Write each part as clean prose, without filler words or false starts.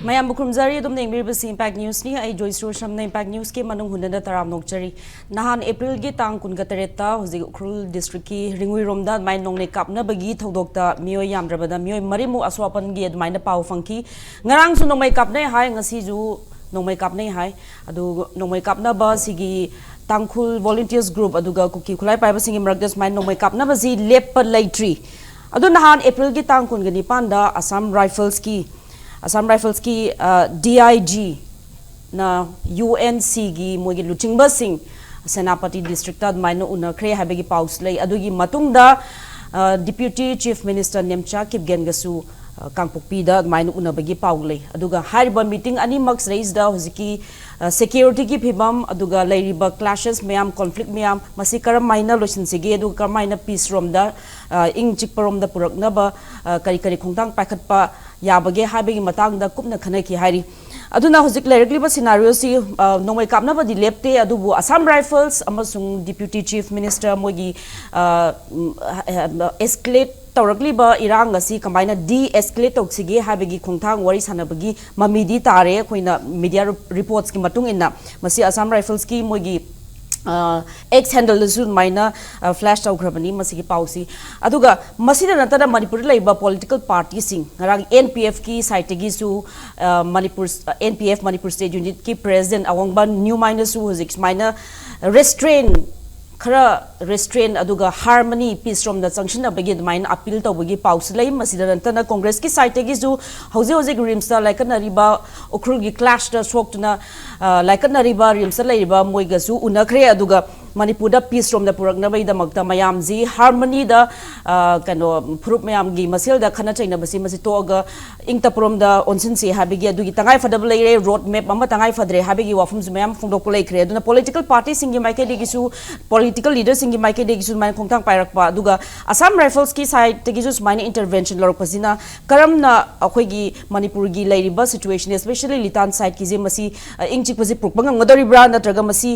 Mayam Bukrumzari dum neng birbasi Impact News ni ai Joyce Rosham na Impact News ke manung hunada taram nokchari nahan April gi tang kun gatareta hozi Ukhrul district ki ringui romda mai nong ne kapna bagi thodokta mioi yamdrabada mioi marimu aswapan gi admaina pau fangki ngarang su nongmai kapne hai ngasi ju nongmai kapne hai adu nongmai kapna ba sigi tangkhul volunteers group aduga kuki khulai paiba singi mragdas mai nongmai kapna ba ji lep laitri adu nahan April gi tang kun gani panda Assam Rifles ki DIG na UNC gi mogi luchingba sing Senapati district ta maino una kre habegi paus lay adugi matungda Deputy Chief Minister Nemcha kipgen gasu kangpokpi da maino una bagi paulay aduga hariba meeting ani max raise da hoziki security ki phibam aduga lairiba clashes mayam conflict mayam masi karam maina losin sige aduga karmaina peace rom da ing chikparom da purakna ba kari kari khongtang pakhat pa yabage habegi matang da kupna khana ki hari aduna hozik lyrically ba scenario si nongmai kapna ba di lepte adubu Assam Rifles amasung Deputy Chief Minister mogi escalate tawrakli ba irang ngasi combine de-escalate toksige habegi khongthang wari sanabagi mamidi tare khoina media reports ki matung inna masi Assam Rifles ki mogi ex handle zu maina flash tawgrabani masi ki pausi aduga masi da natara Manipur laiba political party sing ngarang NPF ki site gi su NPF Manipur State Unit ki president awangban new minus su hozik maina restrain aduga harmony peace from the sanction abagi main appeal tawbagi paus lai masida nantana Congress ki site gi zu hozi rimsta like na riba Ukhrul gi clash da soktuna like na riba rimsta lai riba moiga su unakre aduga Manipur da peace from the purakna bai da makta mayam ji harmony da kano phurup mayam gi masil da khana chaina basi masi toga ingta prom da onsin se habigi adugi tangai fadable lai road map ama tangai fadre habigi wafum zu mayam phungdok lai kre aduna political party singi maike de gi su political leaders singi maike de gi su mai khongtang pairak pa aduga Assam Rifles ki side te gi su mai intervention lor pasina karamna akhoi gi Manipur gi lairiba situation especially litan side ki je masi ingchik pasi prukbang ngadori bra natraga masi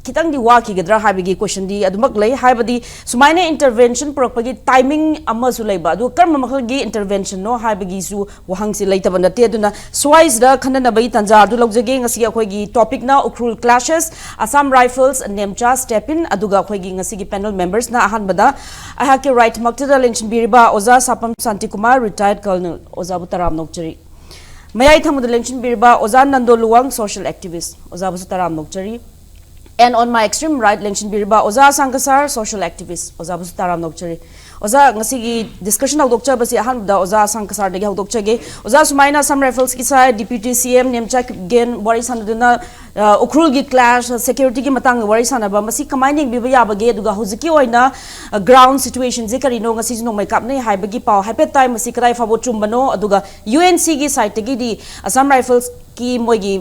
kitang di waki gadra habigi question di adumak lay habadi sumaina intervention purokpagi timing amma su laiba adu karma makhagi intervention no habigi su wahang si laita banate aduna swise da khanana bai tanja adu logjage ngasi akhoi gi topic na Ukhrul clashes Assam Rifles Nemcha step in aduga akhoi gi ngasi gi panel members na ahan bada ahake right maktada election biriba oza sapam Santi Kumar retired colonel oza butaram nokchari mayai thamuda election biriba oza Nando Luwang social activist oza butaram nokchari. And on my extreme right, Lengshin Biriba, Oza Sankasar, social activist, Oza Busutaram Nokchari. Oza Ngasigi discussion of Doctor Basi Ahan, the Oza Sankasar, the Dokchage, Oza Sumaina, Assam Rifles Kisa, Deputy CM, Nemcha again, Warisanduna, Ukhrul gi clash, security matang Warisanaba, Masi combining Bibaya Bagay, Duga Huziki Oina, ground situation, Zikari no Gasino, my capne, Hibagi Pau, Hypet time, Masikai Fabo Chumbano, Aduga, UNC gi site Gidi, Assam Rifles. Ki moigi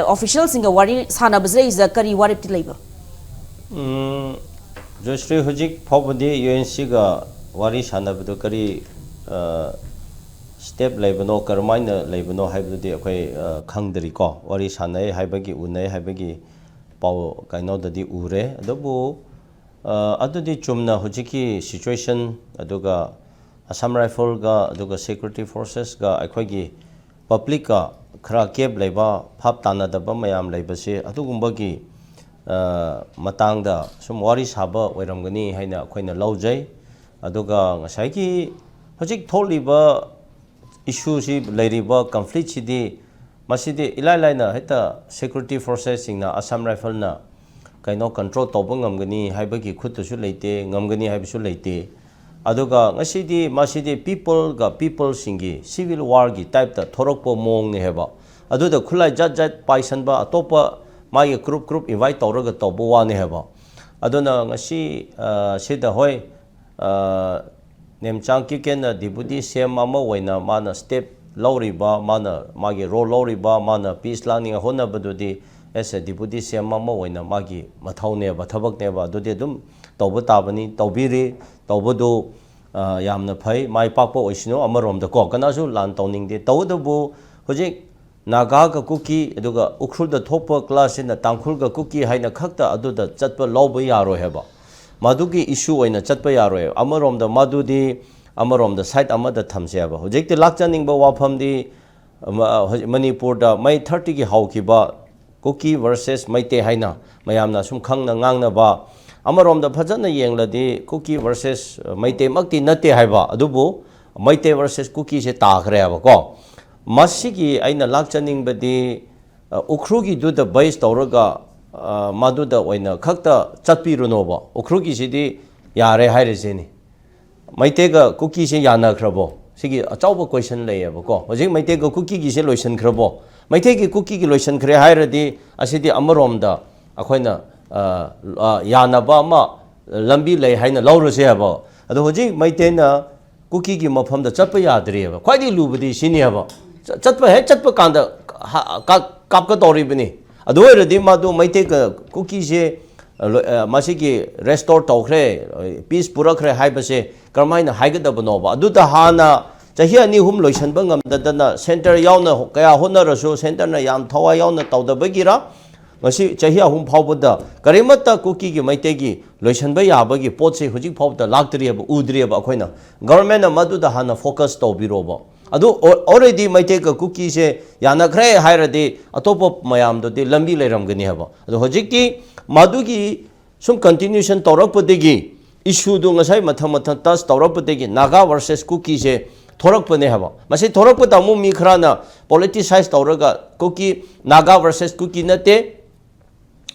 officials inga wari sana bazre is the kari warip ti labor Jostri hujik phobodi UNC ga wari sana badu kari step labano karmaina labano haibudi akhoi khangdri ko wari sana haibagi unai haibagi pau kaino dadi ure adabu adudi chumna hujiki situation aduga Assam Rifle ga aduga security forces ga akhoi gi public ka khara keb laiba phap tana da ba mayam laiba se adugumbagi matang da sum wari saba oiramgani haina khoina laujai aduga ngasai ki hojik tholiba issue si lairiba conflict si di masidi ilai na heta security forces singna Assam Rifle na kaino control toba ngamgani haibagi khuttu su leite ngamgani haibisu leite aduga ngasidi masidi people ga people singi civil war gi type ta thorokpo mong ne heba aduda khulai jat paisan ba atopa mai group invite tawraga tobo wa ne heba aduna ngasi sida hoi nemchang ki ken deputy cm ama waina mana step lori ba mana magi role lori ba mana peace laning hona badudi as a deputy cm ama waina magi mathau ne ba thabak ne ba dudi dum tobo tabani tobiri tawbodo yamna phai mai pakpo oisino amarom da ko kanasu lan tawning de tawdabu hojik naga ga kuki aduga Ukhrul da thopa class in tangkhul ga kuki haina khakta aduda chatpa lawba yaro heba madugi issue oina chatpa yaro amarom da madudi amarom da site amada thamse ba hojik te lakchaning ba wafam di Manipur da mai 30 ki hau ki ba Kuki versus Maite haina mayamna sum khangna ngangna ba amarom da phajana yengladi Kuki versus Maite makti nate haiba adubu Maite versus Kuki se ta khre ba ko masigi aina lakchaning badi Ukhrul gi du da base tawraga madu da oina khakta chatpiru no ba Ukhrul gi sidi yare haire seni Maite ga Kuki se yana khrabo sigi achauba question lay ba ko hojik Maite ga Kuki gi se loisan khrabo Maite gi Kuki gi loisan khre hairadi asidi amarom da akhoina yana ba ma lambi lay haina lawro se ba ado hojik Maite na Kuki gi mafam da chappa yadri ba khwadi lubadi sini ba chatpa he chatpa kanda kap ka tori bini ado radi ma do Maite ga Kuki se masigi restore tawkhre peace purakre haibase karmaina haigada banoba adu ta hana chahi ani hum loisan bangam dadana center yauna kaya hona rasu center na yam thawa yauna tawda bagira ngasi chahi hum phawbada karimata Kuki gi Maite gi loisan ba yabagi potse hujik phawda laktri ba udri ba akhoina government madu da hana focus tawbiroba adu already Maite ga Kuki se yana khre hairadi atopo mayam do de lambi leiram gani haba adu hujik ki madugi sum continuation tawrakpadegi issue do ngasai matham tas tawrakpadegi Naga versus Kuki se thorakpane haba mase thorakpada mu mi khrana politicize tawraga Kuki Naga versus Kuki nate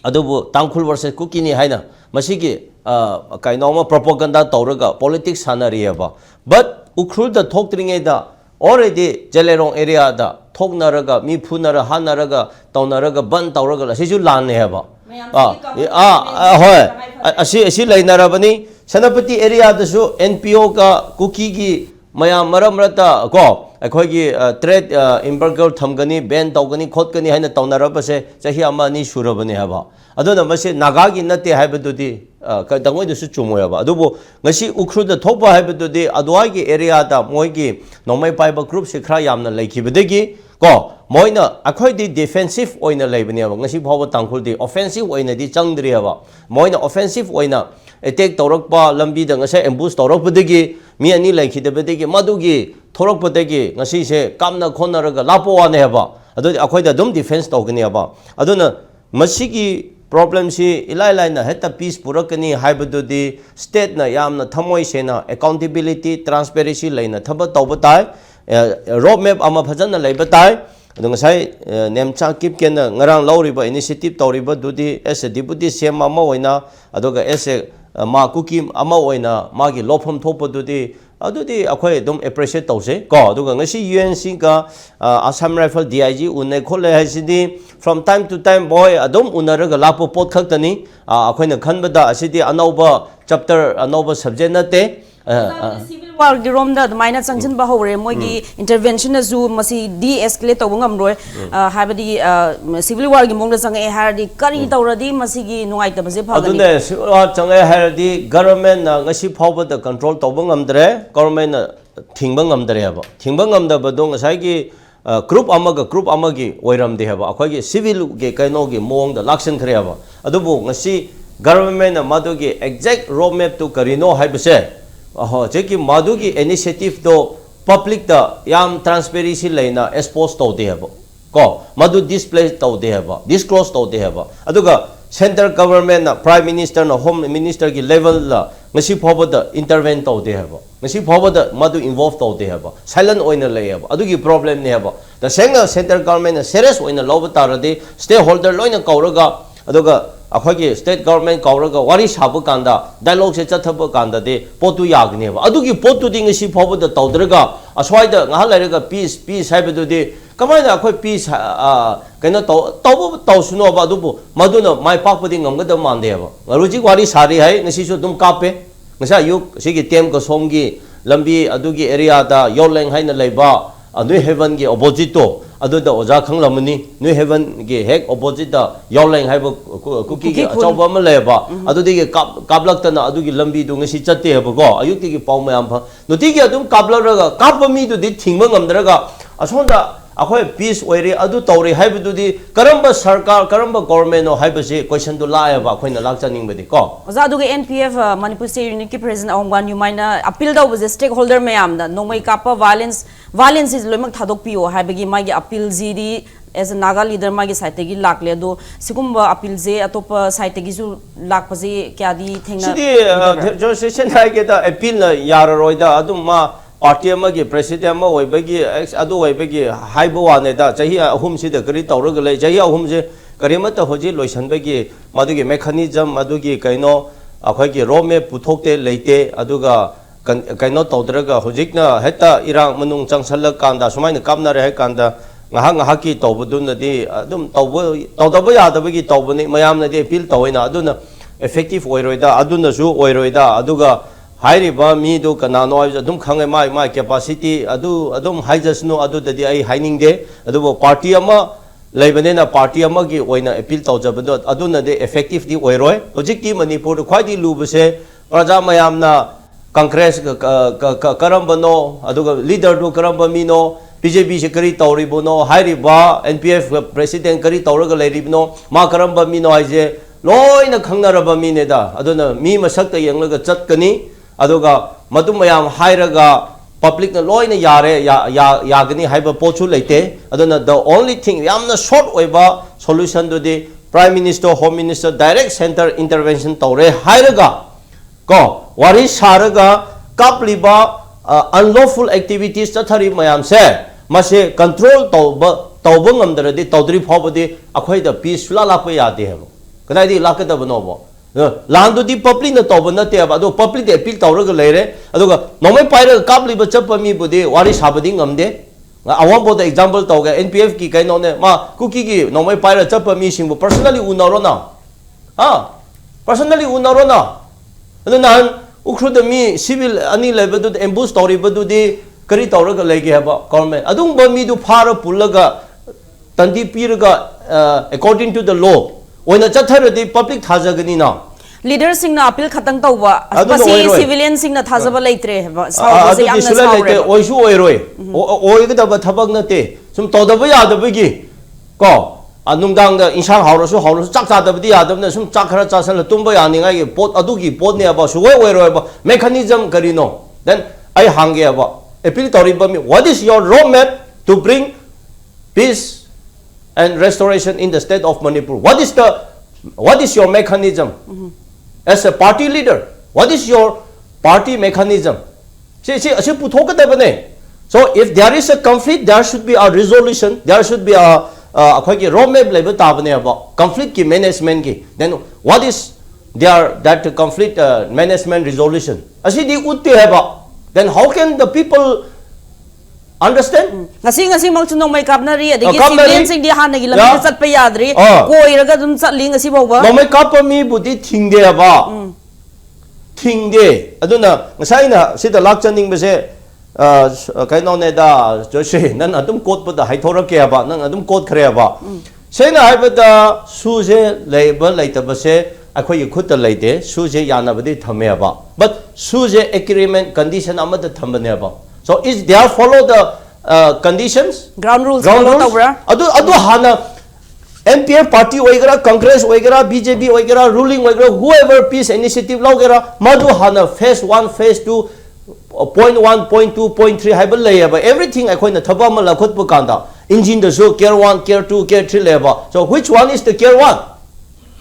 adubu Tangkhul versus Kuki ni haina masigi kainoma propaganda tawraga politics sanari haba but Ukhrul da thoktringe da already Jelerong area da thoknaraga mi phunara hanaraga tawnaraga ban tawraga la sisu lan haba asi lainarabani Senapati area dasu NPO ka Kuki gi mayam maramrata ko akhoi trade embargo thamgani ban tawgani khotkani haina tawnarabase chahi amani surabani haba adona mase Naga gi nate haibadudi ka dangoi dasu chumoyaba adubu ngasi Ukhrul da thokba haibadudi adwai gi area da moi gi nomai paiba group se khra yamna laikhibadegi ko moina akhoi di defensive oina leibani aba ngasi phawa Tangkhul di offensive oina di changdri aba moina offensive oina attack tawrakpa lambi da ngasa ambush tawrakpadegi mi ani laikhidabadegi madugi thorakpadegi ngasi se kamna khonaraga lapo wane aba adu akhoi da dum defense tawgani aba aduna masigi problem si ilai na heta peace purakani haibadudi state na yamna thamoi sena accountability transparency laina thaba tawbatai roadmap ama phajana leibatai ngasai Nemcha kip kena ngarang lauriba initiative tawriba dudi as a deputy CM ama oina adoga as a ma Kuki ama oina magi lofam thopa dudi adudi akhoi dum appreciate tawse ko adoga ngasi UNC ka Assam Rifle DIG unai khole hasidi from time to time boy adum unaraga lapo pot khaktani akhoina khanbada asidi anauba chapter anauba subject nate war gi romda maina changchin ba hore mogi intervention azu masi de-escalate tawngam roi habadi civil war gi mongda changai hardi kari tawradi masi gi nungai ta baje phagani adune civil war changai hardi government na ngasi phawba da control tawbangam dre government na thingbangam dre haba thingbangam da badong ngasai gi group amagi oiramde haba akhoi gi civil ge kaino gi mong da lakshan khre haba adubu ngasi government na madogi exact roadmap to karino haibase jeki madugi initiative do public da yam transparency laina expose to de haba ko madu display to de haba disclose to de haba aduga central government na prime minister na home minister ki level la ngasi phoba da intervene to de haba ngasi phoba da madu involve to de haba silent oina lay haba adugi problem ne haba the central government na serious oina loba tarade stakeholder loina kauraga aduga akhoi state government kauraga wari sabu kanda dialogue se chathaba kanda de potu yagne ba adugi potu ding si phoba da tawdraga aswai da nga lairaga peace haibedu de kamai da akhoi peace kaina tawsuno ba adubu maduna mai pakpadi ngamgada mande ba ngaruji wari sari hai ngasi so dum kape ngasa yuk sigi tem ko somgi lambi adugi area da yoleng haina leiba anu heaven ge opposite to adu da oja khanglamani nu heaven ge hek opposite da yoleng haiba Kuki ge achauba ma leba adu de ge kablak ta na adu gi lambi du ngasi chatte haba go ayuk ti gi paw mayam pha nu ti ge adum kablak raga kapami du di thingma ngamdraga asonda akhoi peace oire adu tawri haibu di karamba sarkar karamba government no haibu se question to la ba khoi na lak chaning badi ko oza du NPF Manipur State Unit ki president Ongwan Yumaina appeal da was stakeholder mayam da nomai kapa violence is loimak thadok pio haibagi magi appeal zidi as a Naga leader magi site gi lakle do sigumba appeal je atopa site gi ju lakpaje kya di thengna sidi jo session hai ke da appeal na yar roida adum ma party amagi president ma oibagi adu oibagi haibu wane da jahi ahum si da kari tawra ga lai jahi ahum je karima ta hoji loisan bagi madugi mechanism madugi kaino akhoi gi rome puthokte leite aduga kaino tawdraga hojikna heta irang manung changsal kanda sumaina kamna re kanda ngahak ki tawbudun di adum tawdaba yadabagi tawbani mayam na di appeal tawina aduna effective oiroida aduna su oiroida aduga hairiba mi do kanano adum khangai mai capacity adum haijasno adu dadi ai haining de adu party ama leibane na party ama gi oina appeal tawjabado aduna de effective di oiroi hojikti manipur khwadi lubase praja mayam na congress karambano aduga leader do karamba mino BJP secretary Tauribono, Hairiba, NPF president Kari Tauraga Leribno, Makaramba Mino Aje, Loina Kangaraba Mineda, Adona, Mi Masakta Yangaga Chatkani, Adoga, Madumayam Hairaga, public Loina Yare, Yagani, Hyper Pochu Late, Adona, the only thing, Yamna short waiver solution to the Prime Minister, Home Minister, direct center intervention Taure, Hairaga, Go, Waris Haraga, Kapliba, unlawful activities Tathari Mayam say. Mase control tawbang amdaradi tawdri phobadi akhoi da peace la la pa yade hebo kadai di lakata banobo landu di public na tawbana te ba do public de appeal tawraga leire aduga nomai paira kapli ba chapami budi wari sabadi ngamde awam bo da example tawga NPF ki kaino ne ma kuki ki nomai paira chapami singbo personally unarona personally unarona adunan Ukhrul da mi civil ani lebadu ambush story badu di Kari Tauraga Lege Haba government. Adung Bami do Para Pulaga Tanti Piraga according to the law. When a Chathara the public Tazaganina. Leader sing na appeal khatang tawwa asbasi civilian sing na thazaba leitre oisu oiroi oigda ba thabak na te sum todaba yadaba gi ko anungdang da insang haurosu chak chadaba di yadab na sum chak khara chasan la tumba yaninga gi pot adugi pot ne ba suwai oiroi ba mechanism karino then I hange ba appeal Tauribami, what is your roadmap to bring peace and restoration in the state of Manipur? What is your mechanism as a party leader? What is your party mechanism? So if there is a conflict, there should be a resolution. There should be a roadmap level tabane about conflict ki management ki. Then what is that conflict management resolution? Asi di utte heba. Then how can the people understand? Ngasi mang chunong may kapnari adigi civilian sing di hanagi lamang sat pa yadri ko iraga dun sa ling ngasi bawa. No may kapami buti tingde ba? Tingde. Aduna ngasay na sida lakchaning base kaino ne da joshi nan adum kot pa da haithora ke ba nan adum kot khre ba. Say na hai da suje label laita base akhoi khut laite suje yana badi thame ba. But suje agreement condition amada thambane ba. So is there follow the conditions? Ground rules. Adu hana NPF party oigera, Congress oigera, BJP oigera, ruling oigera, whoever peace initiative logera, madu hana phase 1, phase 2, point 1, point 2, point 3 haibal layaba. Everything akhoi na thaba mala khut pukanda. Engine the show care 1, care 2, care 3 layaba. So which one is the care 1?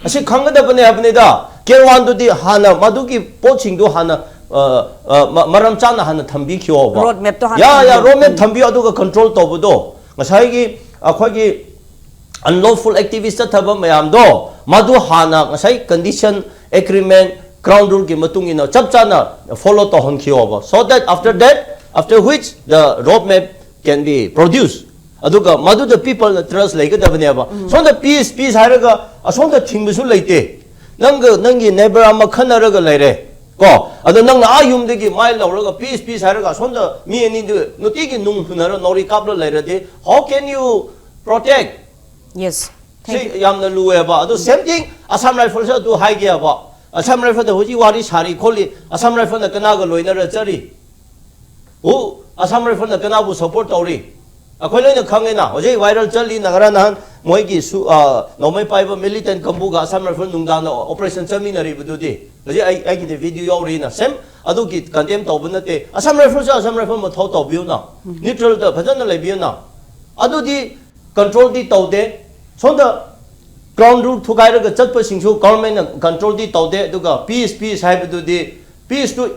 Asi khangada bane apne da. Care 1 do di hana madu ki poching do hana maram chana hana thambi khyo ba. Roadmap to hana. Ya roadmap thambi aduga control to budo. Ngasai gi akhoi gi unlawful activist thaba mayam do madu hana ngasai condition agreement ground rule ki matung ina chap chana follow to hon khyo ba. So that after which the roadmap can be produced. Aduga madu the people trust like da bane ba. So the peace haraga ason the thing bisu leite. Nangi neighbor ama khanaraga leire. Ko adu nang na ayum de gi mai lauraga peace haraga son the me ani de nuti gi nung hunara nori kapla leire de. How can you protect? Yes. See yamna luwe ba. Adu same thing Assam rifle sa do hai gya ba. Assam rifle the hoji wari sari kholi Assam rifle na kana ga loina ra chari. Oh Assam rifle na kana bu support tori. अखोई लोइना खंगेना होजे viral चली नगरा नहन मोइगी सु नोमै पाइबा militant कंबुगा Assam rifle नुंगदाना operation चमिनरी बुदुदी होजे आई की वीडियो यावरीना सेम अदुगी कंटेम तौबनते असम राइफल मथौ तौबियुना न्यूट्रल द फजन लेबियुना अदुदी कंट्रोल दी तौदे सोंदा ग्राउंड रूट थुगाइरगा चटपसिंगसु गवर्नमेंट कंट्रोल दी तौदे दुगा पीस हाइबदुदी पीस टू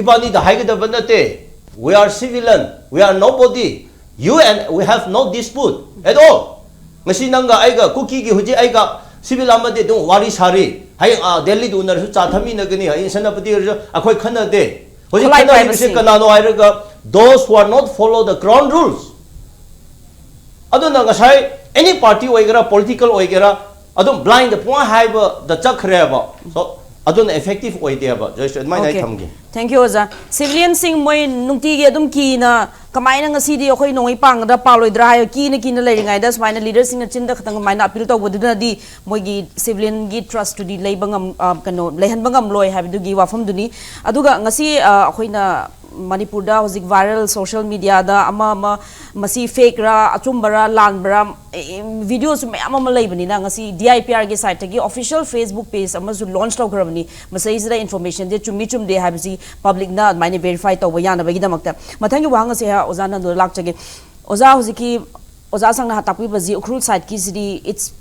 इबानी द हाइगदबनते we are civilian we are nobody you and we have no dispute at all ngasi nanga aiga cookie gi huji aiga civil amade dum wari sari hai delhi du nar su cha thami na gani hai sanapati akhoi khana de hoji khana bi kana no airaga those who are not follow the ground rules aduna ngasai any party oigera political oigera adum blind point haiba the chakreba so aduna effective oideba just my night thamgi thank you oza civilian sing moi nungti ge adum ki na kamaina ngasi di akhoi noi pang da paloidra ha ki na leiringai da smaina leader sing na chinda khatang maina appeal to boduna di moi gi civilian gi trust to di leibangam kano lehan bangam loi habidu gi wafam duni aduga ngasi akhoi na Manipur da hozik viral social media da ama masi fake ra achumbara lanbara videos mayam ama leibani na ngasi DIPR ge site gi official Facebook page ama zu launch taw grabani masai is the information de chumi chum de habisi public na mine verify taw yana bagi damakta mathang gi wanga se ha ozana do lak chage oza hoziki oza sangna hatapi baji Ukhrul site ki sidi it's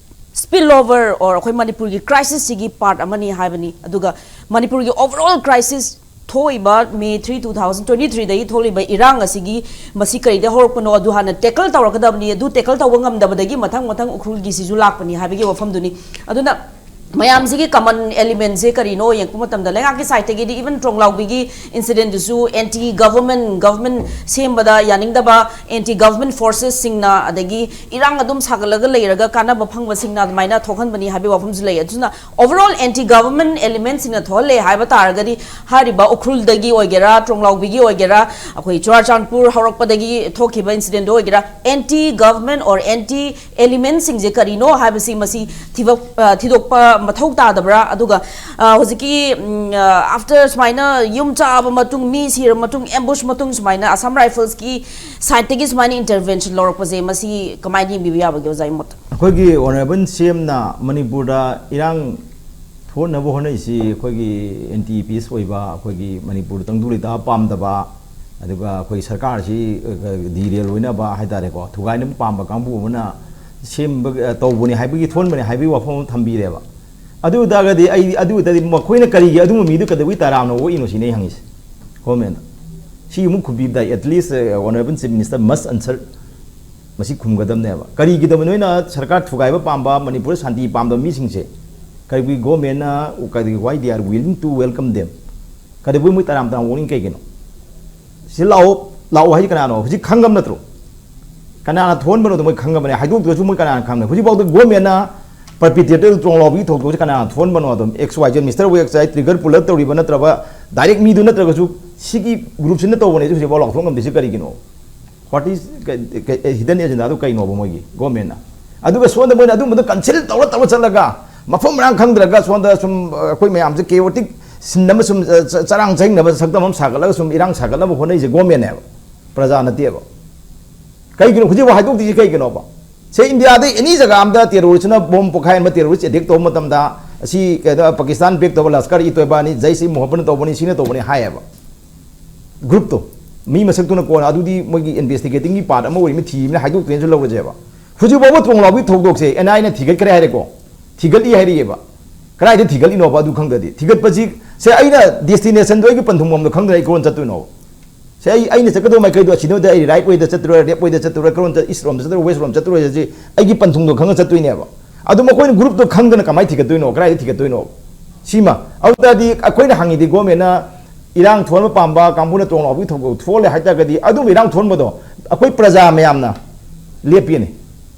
spillover or akhoi Manipur gi crisis sigi part amani habani aduga Manipur gi overall crisis thoiba May 3 2023 dai tholiba irang asigi masi kaide horpano adu hana tackle tawrakadabni adu tackle tawangam dabadagi mathang Ukhrul gi siju lakpani habigi wafam duni aduna mayam sigi common element se karino yang pumatam da lenga ki site gi even tronglao bigi incident su anti government sembada yaning da ba anti government forces singna adagi irang adum sagalaga leiraga kana ba phangba singna maina thokhan bani habi wafam zu lei aduna overall anti government elements in a thole haiba targadi hariba Ukhrul dagi oigera tronglao bigi oigera akoi Churachandpur horokpa dagi thokiba incident oigera anti government or anti elements sing je karino haibasi masi thidokpa mathau ta dabra aduga hojiki after smaina yum cha matung mi sir matung ambush matung smaina Assam rifles ki site gi smaina intervention lorok paje masi kamai ni biya ba gyozai mot khoi gi honorable CM na Manipur da irang thon na bo honai si khoi gi anti peace oiba khoi gi Manipur tangduli da pam da ba aduga khoi sarkar si direl oina ba haidare ko thugai nem pam ba kangbu na CM tawbuni haibigi thon bani haibi wafom thambi re ba adu dagadi ai adu dadi makoina karigi adu midu kadawi taramno wo ino sine hangis comment si mu kubi dai at least honorable chief minister must answer masi khumgadam ne ba karigi da noina sarkar thugai ba pamba Manipur shanti pamda mi singse karigi government na ukadi why they are willing to welcome them kadawi mu taram tam warning kai geno si lao hai kana no huji khangam natro kana thon bano to mo khangam ne haidu to mu kana khangam huji baw to government na perpetrator strong lobby thok to kana thon bano adom xyz Mr. Wxi trigger pull up tori bana traba direct mi du natraga su sigi group sin to bone su bolo thong am disi kari gino what is hidden agenda do kai no bo mogi government na adu ga sonda mo adu mo cancel taw chalaga mafam rang khang draga sonda sum koi mayam se chaotic sinam sum charang jeng na sakdam am sagala sum irang sagala bo honai je government ne praja na tie ba kai gino khuji wa haidu disi kai gino ba say India de any jaga amda terrorist na bomb pokai ma terrorist attack to matam da asi Pakistan bek to laskar ito ba ni jai si mohaban to bani sine to bani hai ba group to mi masak to na ko adu di mogi investigating gi part ama oi mi thi na haidu tren so lo je ba fuji bo thong lo bi thok dok se NI na thigal kare hai ko thigal I hai ri ba krai de thigal ino ba du khang da di thigal pa ji se ai na destination do gi panthum mom do khang da ko on chat to no say ai ne sakado mai kai do chino da ai right way da chatro left way da chatro kron da east rom da chatro west rom chatro ji ai gi panthung do khang chatoi ne ba adu ma koi group do khang da kamai thigat no krai thigat no sima au da di akoi na hangi di government na irang thon ma pamba kambu na tong lo bi thok thole ha ta ga di adu irang thon ma do akoi praja mayam na lepi ne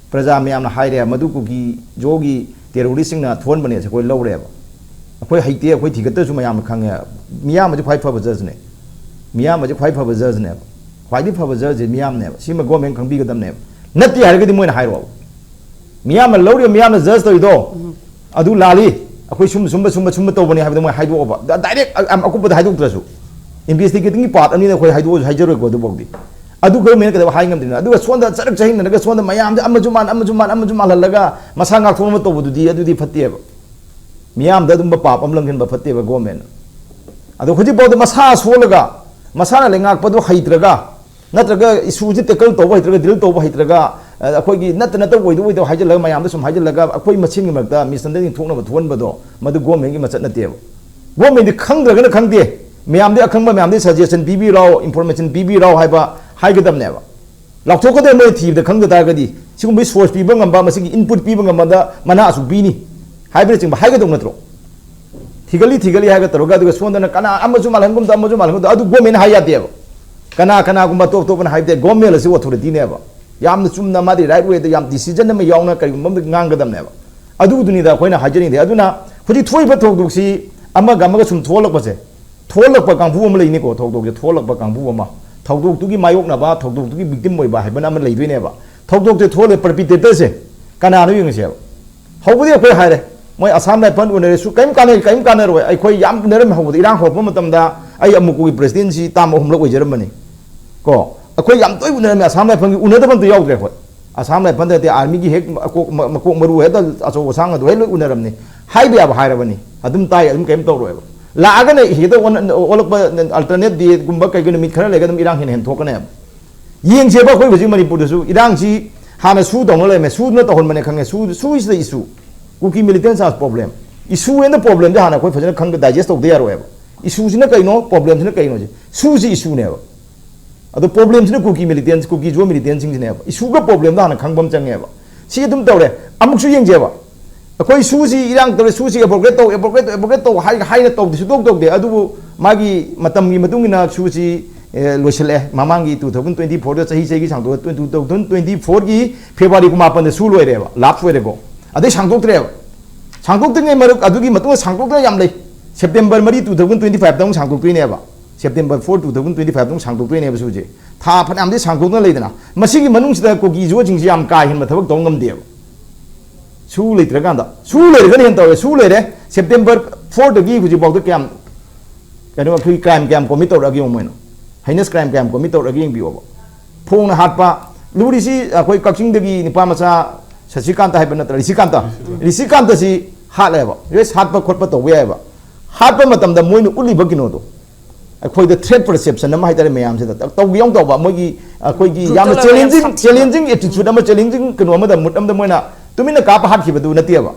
praja mayam na hai re madu ku gi jogi terrorist sing na thon bane se koi lo re ba akoi haite akoi thigat su mayam khang ya miyam ma ju phai pha ba judge ne miyam ma ju phai pha ba judge ne khwai di pha ba judge miyam ne sima government khang bi ga dam ne nati har ga di moi na hai ro miyam ma lo ri miyam na judge to do adu lali akoi sum to bani ha ba moi hai do ba direct am aku ba hai do trasu investigating part ani na khoi hai do hai jero ko do bogdi adu government ka hai ngam dina adu sonda charak chahin na ga sonda mayam da amajuman halaga masa ngak thong ma to bu di adu di phatte ba miyam da dum ba pap am lang hin ba phatte ba government adu khuji bod masa solaga masa na lengak padu haitraga natraga isu ji tekal to ba haitraga dil to ba haitraga akhoi gi nat na to woi do haijalaga mayam da sum haijalaga akhoi machin gi makta misunderstanding thokna ba thon ba do madu government gi machat na te ba government di khangdra ga khangde mayam di akhang ba mayam di suggestion bibi raw information bibi raw haiba haigdam neba laukthok da mai thi da khangda ta ga di sigum bi source pi bangam ba masigi input pi bangam da mana asu bi ni haibre ching ba haigdam natro thigali haiga taroga du sonda na kana amaju malhangum da adu government haya de ba kana gumba top top na haide government la si authority neba yam chumna ma di right way da yam decision ma yauna kari mam ngangadam neba adu duni da khoina hajani de aduna khudi thoi ba thok duk si ama ga sum tholak ba se tholak ba kangbu am leini ko thok duk je tholak ba kangbu ma thok duk tu gi mayok na ba thok duk tu gi victim moi ba haibana ma leidui ne ba thok duk je thole perpetrator se kana no ying se hobudi khoi haire moi Assam lai pan unere su kaim kana roi ai khoi yam neram hobudi irang hop matam da ai amuku gi presidency tam hom lok ojeram mani ko akhoi yam toi unere me Assam lai pan gi unada ban to yaw dre khoi Assam lai pan de army gi hek makok maru he da aso sang do he lo uneram ni haibe ab hairabani adum tai adum kaim to roi la aga ne he da olok alternate di gumba kai gni mit khara le ga dum irang hen thokane yeng je ba khoi bji Manipur da su irang ji hana su dong le me su na to hon mane khange su is the issue kuki militant has problem issue and the problem da hana khoi phajana khang digest of there ro issue jina kai no problem jina kai no ji su ji issue ne ba ado problem jina kuki militant kuki jo militant jing ne ba issue ga problem da hana khang bam chang ne ba si dum taw le amuk su yeng je ba akhoi su ji irang taw su ji progress to hai na to su dok de adu magi matam gi matung na su ji loisale mamangi 2024 da chahi gi sang 2024 gi February kuma pan su loi re ba lap foi re go adai sangtok tre sangtok te ngai maruk adugi matung sangtok da yam lei September 3 2025 dong sangtok tri ne ba September 4 2025 dong sangtok tri ne ba su je tha phanam de sangtok na leidana masigi manung sida ko gi jo jing ji yam kai hin ma thabak dong ngam de su lei tra kan da su lei ga hen taw su lei re September 4 da gi ji bok da kyam kanu khui crime kyam commit to agi mo no heinous crime kyam commit to agi bi obo phong na hat pa luri si akoi kakching da gi nipa macha Sasikanta hai banat Risikanta si hat le ba yes hat pa khot pa to we ba hat pa matam da moi nu uli ba kino to akhoi the threat perception na ma hai tare mayam se da to gyong to ba moi gi akhoi gi yam challenging attitude ama challenging kino ma da mutam da moi na tumina ka pa hat ki ba du na ti ba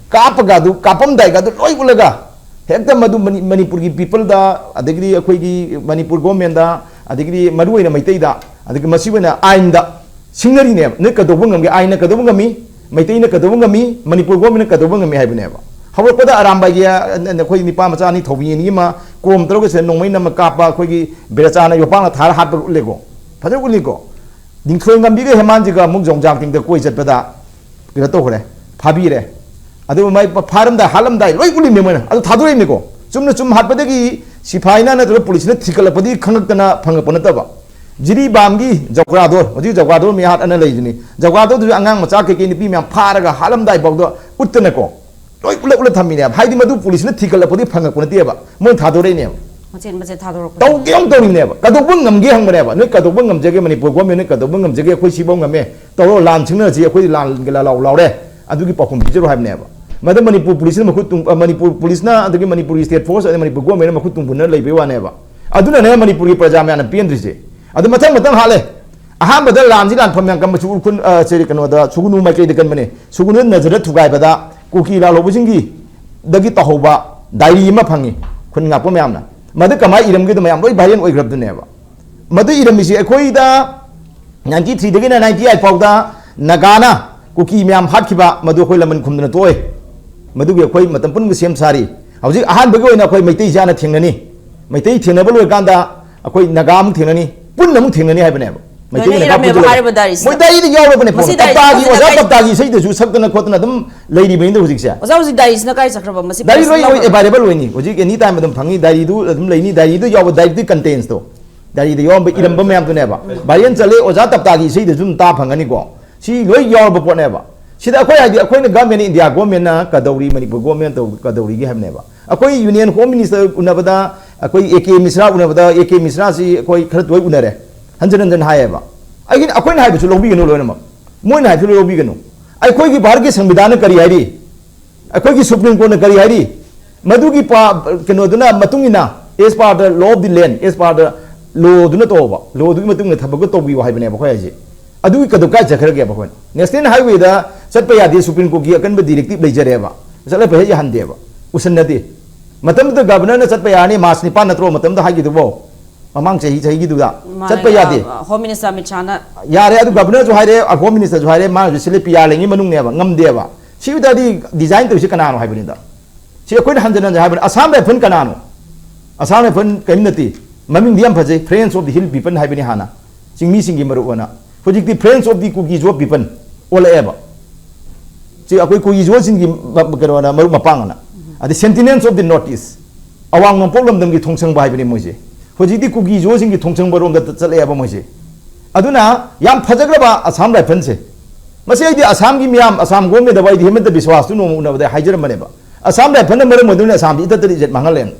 ka pa ga du kapam dai ga du loi ulaga hekta madu Manipur gi people da adegri akhoi gi Manipur government da adegri maru ina maitai da adegri masibana ain da Singari ne ne ka dobung ngam ge ai na ka dobung ngami maitai na ka dobung ngami Manipur government ka dobung ngami haibne ba hawra pada aram ba ya na khoi ni pa macha ni thobi ni ma kom tro ge se nongmai na ma ka pa khoi gi beracha na yo pa na thar hat le go phajor uli go ding throi ngam bi ge heman ji ga muk jong jang ting da koi chat pada ge to hore phabi re adu mai pharam da halam dai loi uli me mana adu thadoi ne go chumna chum hat pada gi sipai na to police na thikal padi khangak na phang pa na ta ba Jiri bamgi jogrador oji jogrador mi hat ana leijini jogrador du angang macha ke ni pi myam pharaga halam dai bogdo uttana ko loi ula thammi ne haidi madu police na thikal podi phanga ko ne ba mon thadore ne mache thador ko tau gyong tau ni ne ba kadok bung ngam ge hang ne ba ne kadok bung ngam jege Manipur government ne kadok bung ngam jege khoi si bong ngame tau lan chingna ji khoi lan ge la law re adu gi pakhum bi jero haib ne ba madam Manipur police na khut tung Manipur police na adu gi Manipur state force adu Manipur government na khut tung bun lei be wa ne ba adu na ne Manipur gi praja me na pendri je adu matang hale aham badal lam ji lan pham kam chu kun seri kano da sugunu mai kai de kan mane sugunu nazara thugai bada kuki la lo bujingi dagi ta hoba diary ma phangi kun nga po myam na madu kama iram gi mayam loi bhaien oi grab ne ba madu iram si ekhoi da 93 dagi na 98 pau da nagana kuki myam hat khiba madu khoi laman khum na toy madu gi ekhoi matam pun sem sari hauji ahan bagi oina khoi maitai jana thengnani maitai thengnaba loi kanda akhoi nagam thengnani pun namu thengnani haibane ba maitai naga pun moi dai di yaw bane pon tapagi oja tapagi sei de ju sakna khotna dum leidi bein de hujik sa oja uji dai is na kai sakraba masi dai roi available hoini hujik any time dum phangi dai du dum leini dai du yaw dai di contains to dai di yaw iram ba mayam tu ne ba bayan chale oja tapagi sei de jum ta phangani ko si loi yaw ba pot ne ba sida akhoi ai akhoi na government India government na kadauri Manipur government to kadauri gi hamne ba akhoi union home minister unabada akhoi AK Misra unabada AK Misra si akhoi khar toi unare हंजन हायबा अखोन हाइबसु लौबीगनु लोनम मोइन हाइबसु लौबीगनु अखोगी भारत के संविधान करी हाइरी अखोगी सुप्रीम कोर्ट ने करी हाइरी मधुगी कनोदुना मतुंगिना as part the law of the land as part the law दुना तोबा लॉ दुगी मतुंग थबग तोबी हाइबने बखोय जे अदुगी कदुका जखरगे बखोय नेशनल हाईवे दा चटप यादे सुप्रीम कोर्ट की अकनब डायरेक्टिव लेजरेबा चले पे हंदेबा उसन्नदे मतम द गवर्नर ने चटप यानी मास निपा नत्रो मतम द हागिदुबो ममांग चही गिदुदा चटप यादे होम मिनिस्टर अमित शाह ना यारे अदु गवर्नर जो हाइरे होम मिनिस्टर जो हाइरे मा सिले पिया लेंगी मनुंग नेबा ngमदेबा सिदादी डिजाइन तोसि कनानो हाइबनिदा सि अखोइन हंजन हाइबन असम राइफल कनानो असम राइफल कइनति ममिंग दियम फजे friends of the hill people हाइबनि हाना सिंगमी सिंगी मरुवना हुजिकति friends of the Kuki Zo people ओलेबा सि अखोइ कुकी जो सिंगी करोना मरु मपांगना अदि sentinels of the North East अवांग नोपोलम दंगी थोंसंग बाइबनि मोजे हुजिकति कुकी जो सिंगी थोंसंग बरोम द चलेबा मोजे अदुना याम फजग्रबा असम राइफल से मसे आइदि असम की मियाम असम गोमे दबाई दि हेमंत विश्वास तु नोम उनबदे हाइजरम बनेबा असम राइफल मरम मदुने असम दि इततरि जेट मंगलेन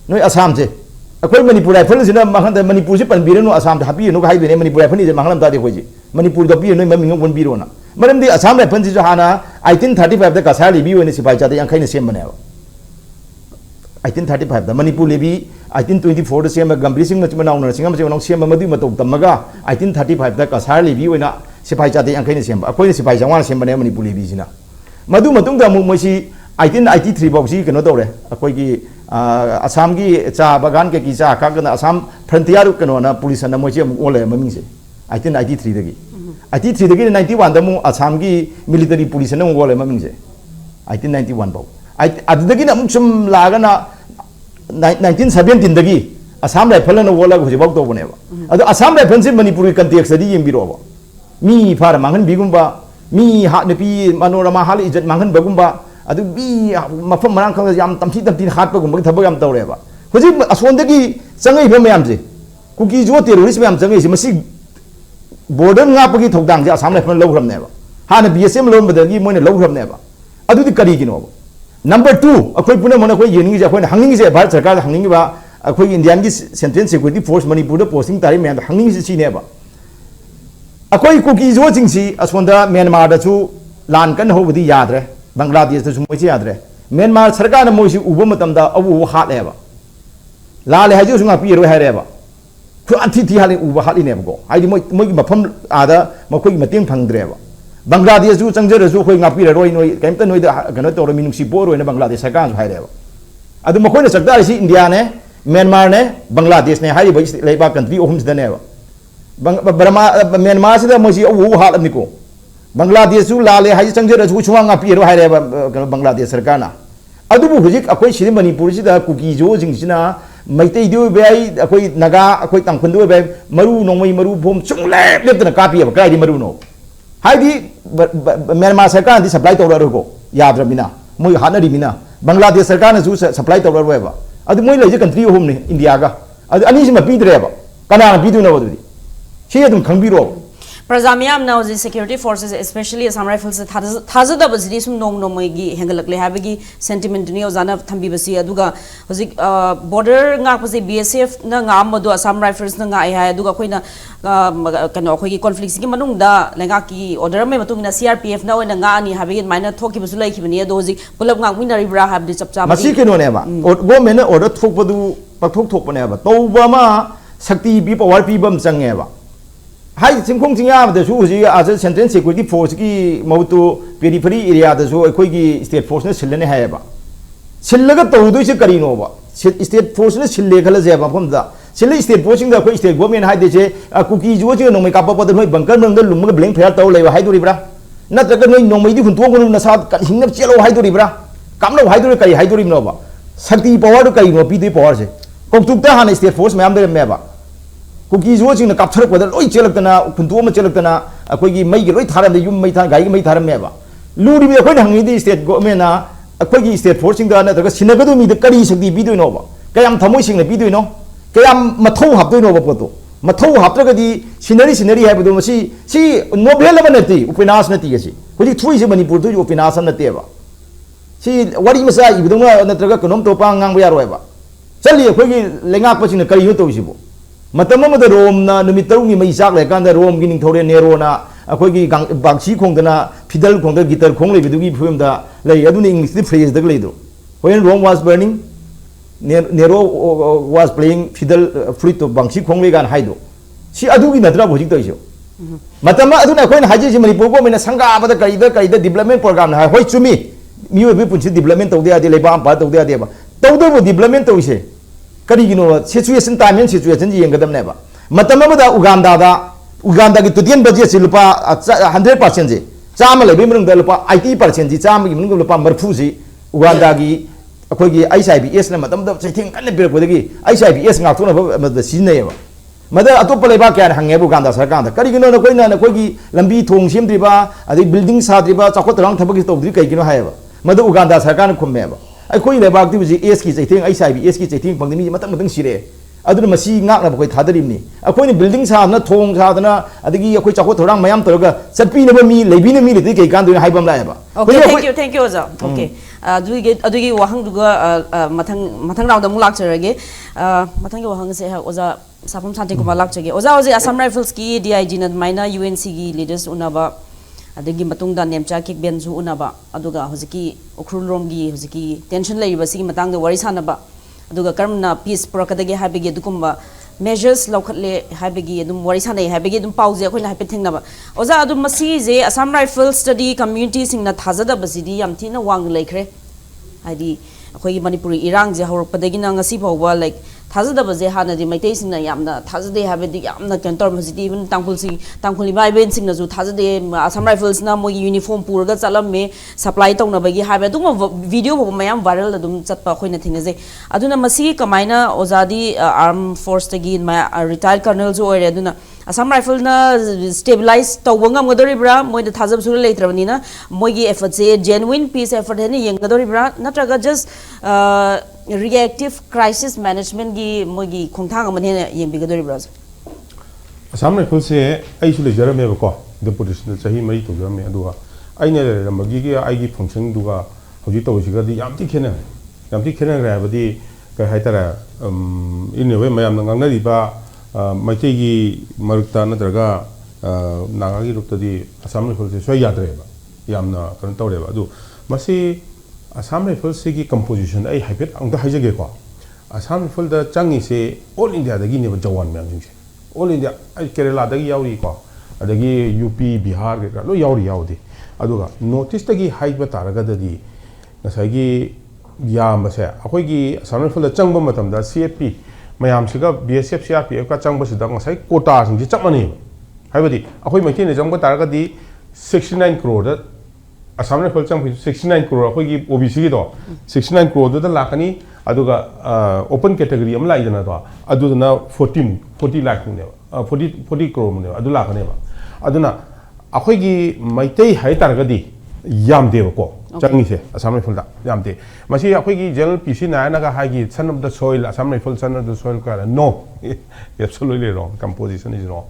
नोय असम से अखोय मणिपुर राइफल सिना मंगन मणिपुर से पनबिरनो असम द हापि नो हाइबने मणिपुर राइफल नि जे मंगलम तादि होइजि मणिपुर द पि नोय ममिंग वन बिरोना मरम दि असम राइफल सि जो हाना 1835 द कसा लिबि ओने सिपाइ चादे यांखैने सेम बनेबा 1835 द मणिपुर लेबि 1824 द सेम गंभीर सिंह नचम नाउन सिंगम से नाउ सेम मदि मतौ तमगा 1835 द कसा लिबि ओना सिपाइ चादे यांखैने सेम अखोय सिपाइ जवान सेम बने मणिपुर लेबि सिना मदु मतुंग द मु मोसि 1883 बाउसी कनो तौरे अखोय की असम की चा बागान के चा का असम फ्रंटियर कनो ना पुलिस ना मोचे ओले ममिंग से 1893 दगी 83 दगी 91 दमु असम की मिलिटरी पुलिस ना ओले ममिंग से 1891 बाउ अदगी ना मुसम लागना 1917 दगी असम राइफल ना ओला हुजे बाउ तो बनेबा अदो असम राइफल से मणिपुरी कंटेक्स्ट दी यंबिरोबा मी फार मांगन बिगुंबा मी हा नपी मनोरमा हाल इज्जत मांगन बगुंबा अदु बी मफम मरांग खंग याम तमसी तमती हाटपगुंबा थबग याम तौरेबा हुजि असोंदगी चंगैबा मयाम जे कुकी जो टेररिस्ट मयाम चंगैसि मसी बॉर्डर ngaपगी थौदांग जे असम राइफल लौग्रमनेबा हाना बीएसएम लोमबदगी मोने लौग्रमनेबा अदुदि करिगिनो नंबर 2 अखोय पुना मन अखोय येनिंग जे अखोय हंगिंग जे भारत सरकार हंगिंगबा अखोय इंडियन की central security force Manipur posting तारि मयाम हंगिंग जे सिनेबा अखोय कुकी जो जिंगसी असोंदा म्यांमार दसु लान कन होबदी याद्रे बांग्लादेश दसु मोइसे याद्रे म्यांमार सरकार न मोइसे उबो मतमदा अबु हालेबा लाले हाजु सुंगा पिरो हारेबा खु अंथि थि हाले उबो हालिनेबगो हाइदि मोइ मफम आदा मखोय मतेंग फंगद्रेबा बांग्लादेश जु चंगजरसु खोय ngapi roi noi kaimta noi da gano to minungsi boro ne Bangladesh सरकार जो हारेबा अदु मखोय न सकता सी इंडिया ने म्यांमार ने बांग्लादेश ने हारि बै लेबा कंट्री ओहम सिदनेबा बर्मा म्यांमार से मोसी अबु हालनिको बांग्लादेश लाले हाई चंगजर छुआ पीरो है बांग्लादेश सरकार ना हुजिक अखोई सिदि मणिपुर से कुकी जो जिंगसिना मैतै दो बेई अखोई नगा अखोई तंखुन दो बेई मरु नोंमै मरु भोम सुंगलेप लेपतना कापियब काइदि मरु नो हाइदि म्यांमार सरकार दि सप्लाई तौररगो याद्रमिना मोय हानरिमिना बांग्लादेश सरकार न जु सप्लाई तौररबा अदु मोय लेजे कंट्री होम ने इंडिया गा अदु अनी सिमा पीद्रेबा कनाना पीदुनो बदुदि सी अदुम खंबिरो प्रजा मियाम ना जी security forces specially Assam rifles थाजदब जी सुम नोंग नोंमगी हेंगलकले हाबगी सेंटिमेंट नि ओजाना थंबिबसी अदुगा होजिक बॉर्डर ngaपसे बीएसएफ ना ngaमदो असम राइफल्स ना ngai हाय अदुगा खोइना कनो खोइगी कॉन्फ्लिक्ट की मनुंगदा लेंगा की ऑर्डर में मतुंगना सीआरपीएफ ना ओइना ngaani हाबगी माइना थोकिबसु लाइखिबनी अदो होजिक पुलब ngaमिनरिब्रा हाबदि चपचा मसी केनो नेबा गवर्नमेंट ऑर्डर थोकबदु पथोक थोकपनेबा तौबमा शक्ति बी पावर पीबम चंगेबा हाई चिंखों चिंगाबदसु हुजी आज सेंट्रल सिक्योरिटी फोर्स की मौतु पेरिफेरी एरिया दसु अखोइगी स्टेट फोर्स ने सिल्लने हायबा सिल्लगा तौदुइसे करिनोबा स्टेट फोर्स ने सिल्ले खल जेबा फमदा सिल्ले स्टेट फोर्स सिंग अखोइ स्टेट गवर्नमेंट हाइदेसे कुकी जो जे नोमै कापपद नोइ बंकर मंग लुमगा ब्लैंक फेयर तौ लेबा हाइदुरिब्रा नत्रग नोइ नोमैदि हुंतोगनु नसा हिंगब चेलो हाइदुरिब्रा कामनो हाइदुरि कई हाइदुरिनोबा शक्ति पावर कई पीदे पावर से कौतुकता हाने स्टेट फोर्स मैम दे मेबा कुकी जो सिंग कापथरपद लोइ चेलक्तना खुंतोम चेलक्तना अखोइगी मैगी लोइ थारम युम मै था गाइगी मै थारम मेबा लुरिबि अखोइ हंगिदि स्टेट गवर्नमेंट ना अखोइगी स्टेट फोर्स सिंग दा नत्रग सिनगदु मी द करी शक्ति बिदुइनोबा कयाम थमोइ सिंग बिदुइनो कयाम मथौ हापदुइनोबा पोतो मथौ हापत्रगदि सिनरी हाइबदो मसी सी नोबेल अब नति उपन्यास नति गसी हुजि थुइसे मणिपुर थुइ उपन्यास नतेबा सी वारी मसा इबदुना नत्रग कनोम तोपा ngang यारोयबा चली अखोइगी लेंगा पसिन करी हो तोसिबो मतम अमद रोमना नुमित तरुंगी मई चाक लेकांदा रोम की निंथौरे नेरोना अखोगी बांसी खोंगदना फिदल खोंगदा गिटार खोंग लेबिदुगी फिल्मदा लई अदुनि इंग्लिश दी फ्रेज दग लेदो when Rome was burning Nero was playing fiddle flute to bangsi khong le gan haido si adu gi natra bhojik to iso matama adu na khoin haji Manipur go mena sanga abada kaida development program na hoi chumi miwe bi punchi development to dia de le ba ba to dia de ba to do development to ise kari gino situation time situation ji yengadam ne ba matama da Uganda ki tudien budget si lupa 100% ji chama le bi mung da lupa 80% ji chama gi mung lupa marfu ji Uganda gi अखोगी ICIBS ने मतलब चैथिंग कन्ने बिरपदगी ICIBS ngakthona ba sinne ba mada atop leba kya hange bu ganda sarkar da kari gino koi na koigi lambi thong simdri ba adi building sadri ba chakot rang thabaki tawdri kai gino haeba mada Uganda sarkar na khumme ba ai koi leba ti ji AS ki chaiting ICIBS ki chaiting pangni matang sire aduna masi ngak na koi thadarimni akoi ni building sa na thong sa na adigi akoi chakot rang mayam toroga satpi na ba mi lebi na mi le kai kan du haibam la ba okay thank you oza okay adugi wahang duga mathang round amuk lakcharage mathang wahang se oza sapam sante kuma lakchage oza Assam Rifles ki DIG na maina UNC gi leaders unaba adagi matungda Nemcha kik benju unaba aduga hojiki Ukhrul rom gi hojiki tension leiba sigi matang da wari sanaba aduga karmna peace prakadagi habige dukumba measures lokhatle habigi adum wari sanai habigi adum pause akhoi na hape thingnaba oza adum masi je Assam Rifles study community singna thajada basidi yam thina wang laikre hadi akhoi Manipuri irang je horpadagi na ngasi phawba like thajada baje hana di maitai singna yamna thajade habidi yamna kantor masidi even tangkhuli bai ben singna ju thajade Assam Rifles na moi uniform purga chalamme supply tongna bagi habe dum video bo mayam viral adum chatpa khoina thingase aduna masi kamaina ozadi armed force tagi ma retired colonel jo ore aduna Assam Rifle na stabilize tawba ngamgadoribra moi da thajab sur leitrabani na moi gi effort se genuine peace effort he ni yengadoribra natraga just reactive crisis management gi moi gi khongthang amane yengbigadoribra Assam Rifle se ai su le jarame ba ko deputation chahi mai to jarame aduga aine le ramagi gi ai gi function duga hoji to siga di yam ti khena ra ba di ka haitara in we mayam ngang na ri ba maitei gi marukta natraga naga gi rukta di Assam Rifle se so yadre ba yamna kan tawre ba adu masi Assam Rifle se gi composition ai habit ang da hajage ko Assam Rifle da changi se all India da gi ne ba jawan myam jing se all India ai Kerala da gi yauri ko adagi UP Bihar ge lo yaudi aduga notice da gi haiba taraga da di nasai gi yam ba se akoi gi Assam Rifle da changba matam da CFP mayam siga BSF CRPF ka changba sida ngasai quota sing ji chapmani haibadi akoi maithei ne changba taraga di 69 crore da Assam Rifle chang 69 crore akoi gi OBC gi do 69 crore da lakani aduga open category am lai dana do aduna 40 lakh ne 40 crore ne adu lakani ba aduna akoi gi maithei hai taraga di yam de ko changi se Assam Rifle da yam de masi akoi gi general PC na na ga hai gi son of the soil Assam Rifle son of the soil ka no absolutely wrong composition is wrong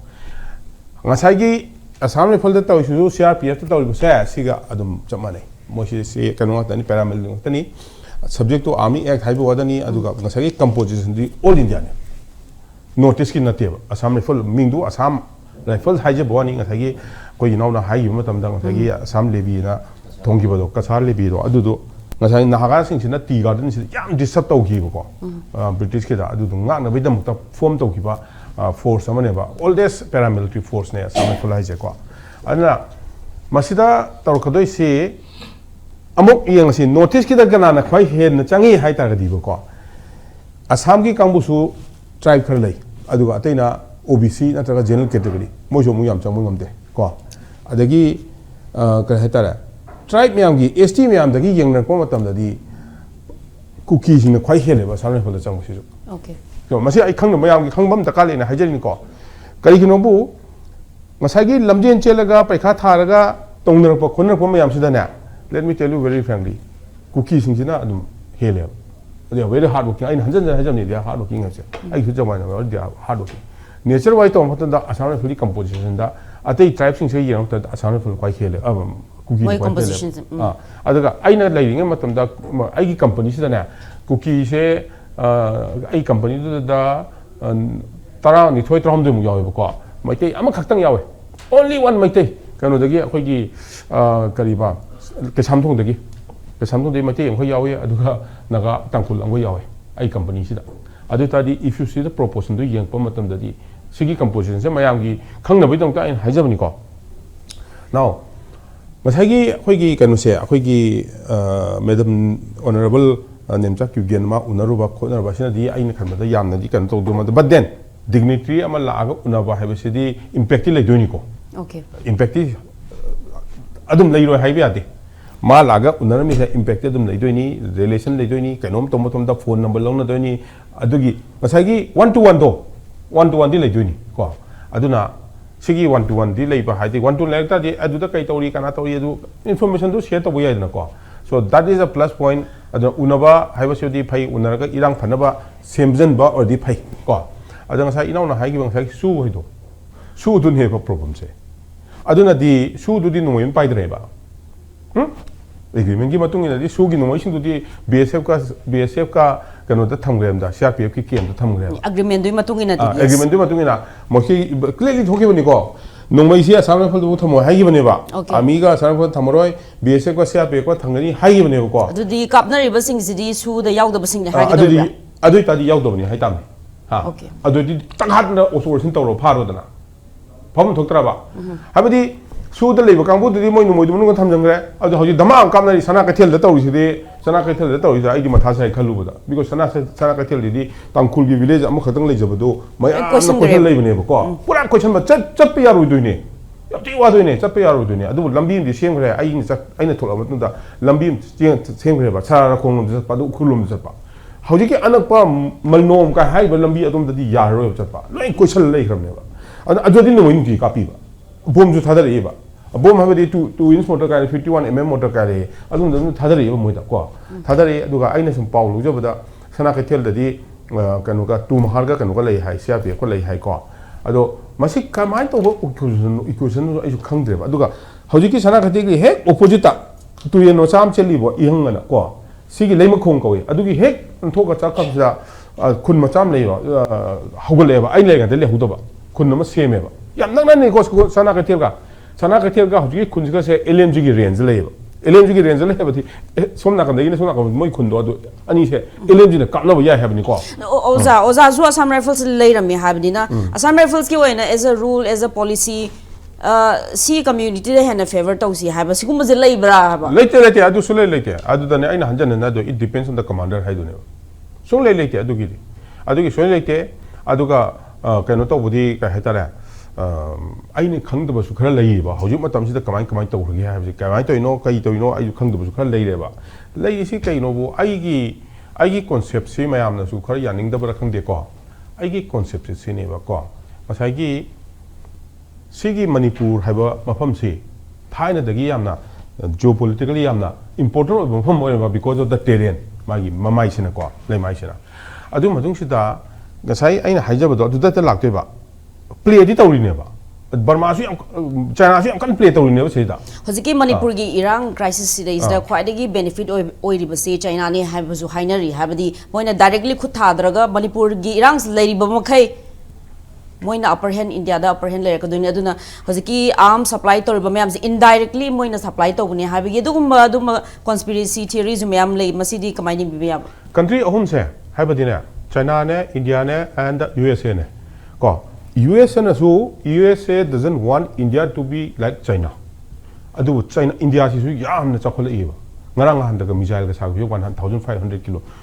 ngasai gi Assam Rifle da taw su CRPF ta taw se siga adum chamane moshi se kanu ta ni paramilitary ta ni subject to army act haibu wadani aduga ngasai gi composition di all India ne notice ki nate Assam Rifle mingdu Assam Rifle haije bawani ngasai gi koi naw na hai yuma tam da ngasai gi Assam levi na thongki bado kasar levi do adudu ngasai nahaga sing sina tea garden si yam disturb taw ki ko British ke da adudu nga na bidam ta form taw ki ba force amane ba all this paramilitary force ne Assam Rifle haije ko ana masida tarkadoi se amok yang si notice ki da gana na khwai he na changi hai tar ga di ko Assam ki kangbu su tribe khar lai aduga ataina OBC na tra general category mo jo mu yam chang mu ngamde ko adagi ka hetara tribe myam gi ST myam dagi yeng na ko matam da di cookie sing na khwai hele ba Assam Rifle da chang si okay so masi ai khang na myam gi khangbam da ka le na hajerin ko kari gi no bu ngasai gi lamjen chelaga paikha tharaga tongnar pa khonnar pa myam sida na let me tell you very frankly cookie sing sina adum hele they are very hard working ai hanjan hanjan ni they are hard working ase ai su jamai na they are hard working nature wise to matan da Assam Rifle composition da atai tribe sing se yang ta Assam Rifle kwai khele cookie my composition adaga aina lairing matam da ai gi company sida na cookie se ai company da tara ni thoi tram de mu yawe ko mai te ama khak tang yawe only one mai te kano dagi akhoi gi kariba ke samthong dagi ke samthong de mai te khoi yawe aduga naga tangkul angoi yawe ai company sida adu tadi if you see the proportion do yang pamatam dadi sigi composition se mayam gi khangna bai dong ta in haijabani ko now masagi akhoi gi kanu se akhoi gi madam honorable Nemcha Kyugen ma unaruba khonaruba sina di aina khanbada yamna di kan to duma but then dignitary ama laaga unaba haiba sidi impact le doini ko okay impact adum leiro haiba yade ma laaga unarami sa impact adum le doini relation le doini kainom tom da phone number longna doini adugi masagi 1 to 1 do 1 to 1 di le doini ko aduna sigi 1 to 1 di leiba haidi 1 to lekta di aduda kai tori kana tori adu information do share to boya na ko so that is a plus point aduna unaba haiba sidi phai unaraga irang phanaba semjan ba or di phai ko adanga sa inauna haigi bang sa su hoido su dun he problem se aduna di su du di nomoin pai dre ba agreement gi matung ina di su gi nomoi sing du di BSF ka kano da thamgrem da CRPF ki kem da thamgrem agreement dui matung ina di agreement dui matung ina moki clearly thoki bani ko nongmai sia Assam rifle du thamo haigi bane ba amiga Assam rifle thamoroi BSF ka CRPF ka thangani haigi bane ko adu di kapnari ba sing sidi su da yaw da ba sing haigi da adu ta di yaw da bani hai tam okay adu di tanghat na operation tawro pharo dana phom thoktra ba habadi su da leiba kangbu di moi moi du mun tham jangre adu hoji dama kamnari sana ka thel da tawri sidi sana ka thel da tawri ai di matha sai khalu ba because sana ka thel di tangkhul gi village am khatang lei jabado mai am na ko thel lei bane ba ko pura question ba chat pe yaru duine yapti wa duine chat pe yaru duine adu lambi di sem gre ai ni aina thola matun da lambi sem gre ba sara khong lum pa du khulum pa hoji ke anak pa malnom ka hai ba lambi adum da di yaro chat pa loi question lei khram ne ba adu di no ni ki kapi ba bom ju thadar e ba bom habadi 2 inch motor ka 51 mm motor ka re adum dum thadar e ba moi da ko thadar e aduga aina sum paulu jo bada sana ka tel da di kanu ka tu mahar ga kanu ka lei hai sia pe ko lei hai ko ado masik ka mai to equation ai ju khang dre ba aduga hoji ki sana ka ti gi hek opposite ta tu ye no sam cheli bo ihang na ko sigi leima khong ko e adugi hek thok ka chak ka sa kun ma cham lei ba hogale ba ai le ga de le hu do ba kun ma seme ba yam nang nan ni ko sana ka tel ga hoji kun ga se LMG gi range le ba LMG gi range le ba ti som na ka de ni som na ka moi kun do adu ani se LMG na ka na ba ya ha ba ni ko oza zu Assam Rifles le ram mi ha na Assam Rifles ki waina as a rule as a policy si community de hena favor to si ha ba si kum je le bra ba lete adu sule lete adu da ne aina hanjan na do it depends on the commander hai do ne so le lete adu gi so lete adu ga kano to budi ka hetara aini khangdaba su khara lei ba hoju matam si da kamai to rgi ha bi kamai to ino kai to ino ai khangdaba su khara lei re ba lei si kai no bu ai gi concept si mayam na su khara yaning da ba khangde ko ai gi concept si ne ba ko masai gi sigi Manipur haiba mafam si thaina dagi yamna geopolitically yamna important mafam oi ba because of the terrain magi mamai sina ko lei mai sina adu madung sida gasai aina haijabado adu da lakte ba play di tawri ne ba Burma su China su kan play tawri ne ba seda hojiki Manipur gi Irang crisis sida is da khwai dagi benefit oi ri ba se China ne haiba su hainari habadi moina directly khut thadraga Manipur gi Irang leiri ba makhai moina upper hand India da upper hand le ka dunia aduna hojiki arm supply tor ba mayam indirectly moina supply to ne habagi dum conspiracy theories mayam le masidi kamai ni bi ya country ahum se habadi ne China ne India ne and USA ne ko USA na so USA doesn't want India to be like China adu China India si su yam na chakhol e ba ngarang han daga missile ga sa 1500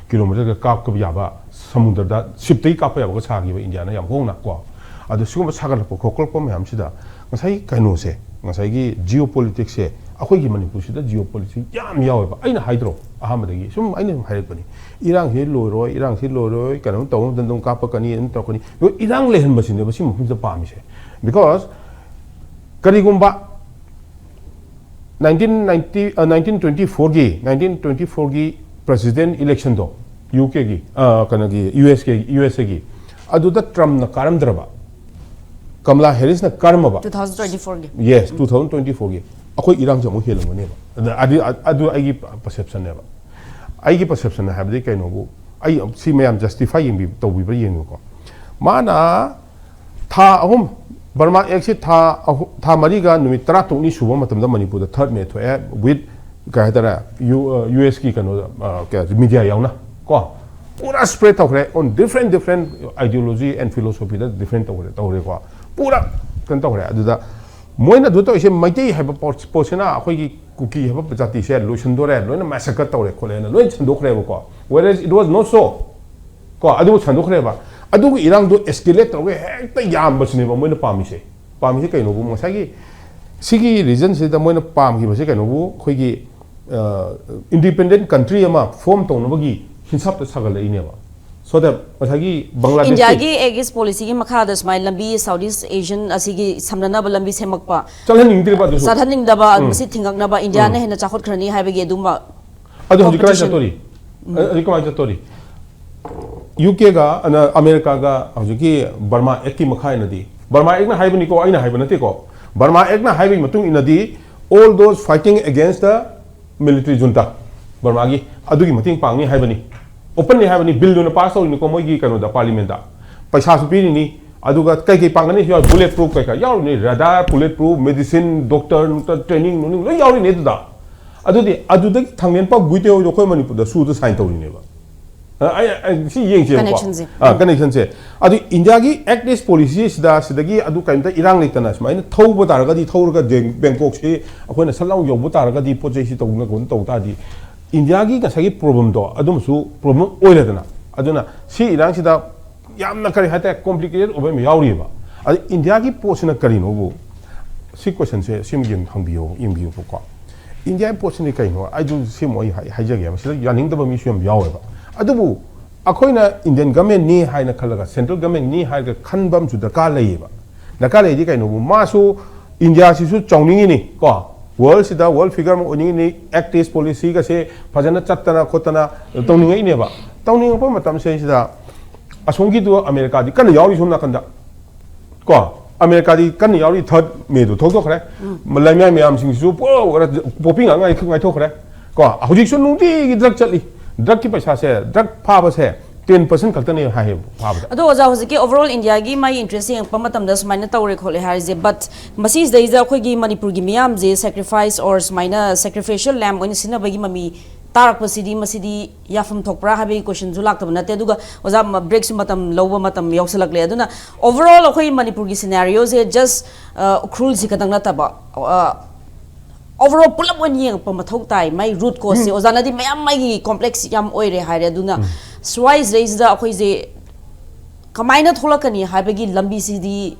kilometer ga kap ka ya ba samudra da ship tai kap ya ba sa gi ba India na yam hong na ko adu sigum sagal po kokol po mayam sida ngasai kaino se ngasai gi geopolitics se akhoi gi Manipur sida geopolitics yam yawe ba aina hydro ahamadagi sum aina haire pani Irang he loroi kanam to dandong kap kani en to kani Irang lehen basine basi mu da pa mi se because karigumba 1924 gi president election do UK gi kana gi USA gi adu da Trump na karam draba Kamala Harris na karma ba 2024 gi yes 2024 gi akoi Irang jamu helang ne ba adu ai perception ne ba ai perception na habdi kai no bu ai si mayam justifying bi to bi yeng ko mana tha ahum Burma exit tha mariga numit tara tokni suba matam da Manipur da third me thoe with ka hadara US ki kano media yauna ko pura spread tawre on different ideology and philosophy da different tawre ko pura kan tawre aduda moina du to ise maitei have portiona akhoi ki kuki have jati se lotion dore loina massacre tawre khole na loin chandokre ko whereas it was not so ko adu chandokre ba adu irang do escalate tawre hekta yam basne ba moina pamise kaino bu masagi sigi reason se da moina pam ki base kaino bu khoi ki independent country ama form tawna bagi hinsap ta sagal ine ba so that masagi Bangladesh India gi egis policy gi makha da smile lambi Southeast Asian asigi samnana ba lambi semakpa chalhan ingdir ba du sadhaning da ba masi thingak na ba India ne hena chakot khrani haibe ge duma adu hoji krai chatori adu kamai chatori UK ga ana America ga hoji ki Burma ek ki makha inadi Burma ek na haibe ni ko aina haibe nate ko Burma ek na haibe matung inadi all those fighting against the military junta Burma gi adu gi mating pangni haibe ni open ni have ni bill na pass ni ko moi gi kanu da parliament da paisa su pi ni aduga kai kai pangani yo bullet proof kai ka yaw ni radar bullet proof medicine doctor training no lo yaw ni da adu da thangmen pa guite yo ko Manipur da su da sign taw ni ba ai si yeng je ko connection se adu India gi act this policy sida sidagi adu kain ta irang ni tana smaina thau ba dar ga di thau ga Bangkok se akoina salau yo bu tar ga di project si taw na gon taw ta di India gi ka sagi problem do adum su problem oile dana aduna si irang sida yamna kari hata complicated obe mi yauri ba adi India gi posina kari no bu si question se sim gem thangbiyo imbiyo ko India posini kai no I do sim oi haijage am sida yaning da ba mi sum yawe ba adubu akoina Indian government ni haina khalaga central government ni haga khanbam su da ka lei ba da ka lei di kai no bu ma su India si su chongning ni ko world sida world figure mo ni act this policy ka se phajana chattana khotana tawning ne ba tawning pa matam se sida asongi du America di kan yawi sum na kanda ko America di kan yawi third me du thok khre malai mai me am sing su poping ngai ngai thok khre ko hojik sun nungti gi drug chatli drug ki paisa se drug pha ba se 10% kaltane ha he pha ba ado oja hojiki overall India gi my interesting pamatam da smaina tawre khole har je but masis dai ja khoi gi Manipur gi miam je sacrifice or smaina sacrificial lamb oni sina bagi mami tarak pasidi masidi yafam thokpra habe question ju lak tabna te duga oja break su matam loba matam yausalak le aduna overall khoi Manipur gi scenario je just Ukhrul ji kadang na taba overall pulap one yeng pamathok tai mai root cause se oja na di mayam mai gi complex yam oire haire aduna swise raise da khoi je kamaina tholakani habegi lambi sidi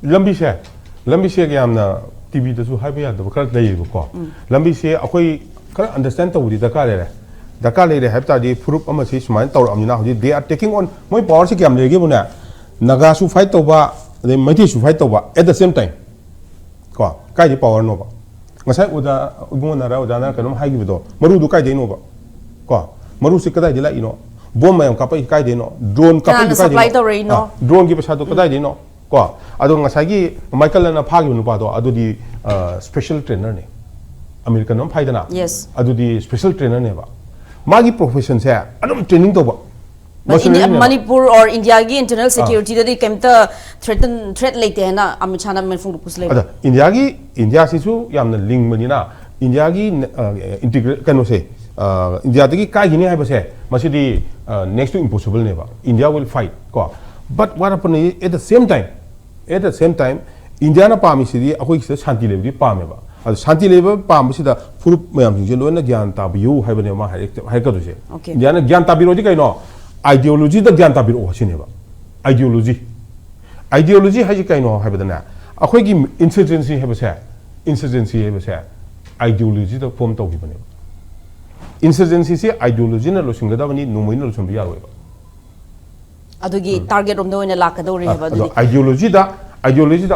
lambi se yamna TV da su haibe ya da kar dai ko lambi se akhoi kar understand to di dakar le habta di proof ama se smain taw amina hodi they are taking on moi power se kyam lege buna naga su fight to ba de mati su fight to ba at the same time ko kai di power no ba ngasai uda ubuna ra uda na kanum haigi bido maru du kai de no ba ko maru se kadai de la ino bom mayam kapai kai de no drone kapai kai de no drone gi pasa do kadai de no ko ado ngasai gi Michael na phagi nu pa do ado di special trainer ne American nam phaidana yes ado di special trainer ne ba magi profession se adum training to ba Manipur or India gi internal security da di kemta threat late na amichana men fu kusle ada India sisu yamna link mani na India gi integrate kano se India dagi kai gini hai base masidi next to impossible ne ba India will fight ko but what happen is at the same time India na pami sidi akoi se shanti level pame ba ad shanti level pam sida full mayam jing lo na gyan ta biu hai bane ma hai ka do se India na gyan ta biro di kai no ideology da gyan ta biro sine ba ideology hai kai no hai badana akoi gi insurgency hai base ideology da form to gi bane insurgency se ideology na lo singa da bani numoi na lo sambi ya ro ba adugi target rom do ina la ka do ri ba du ideology da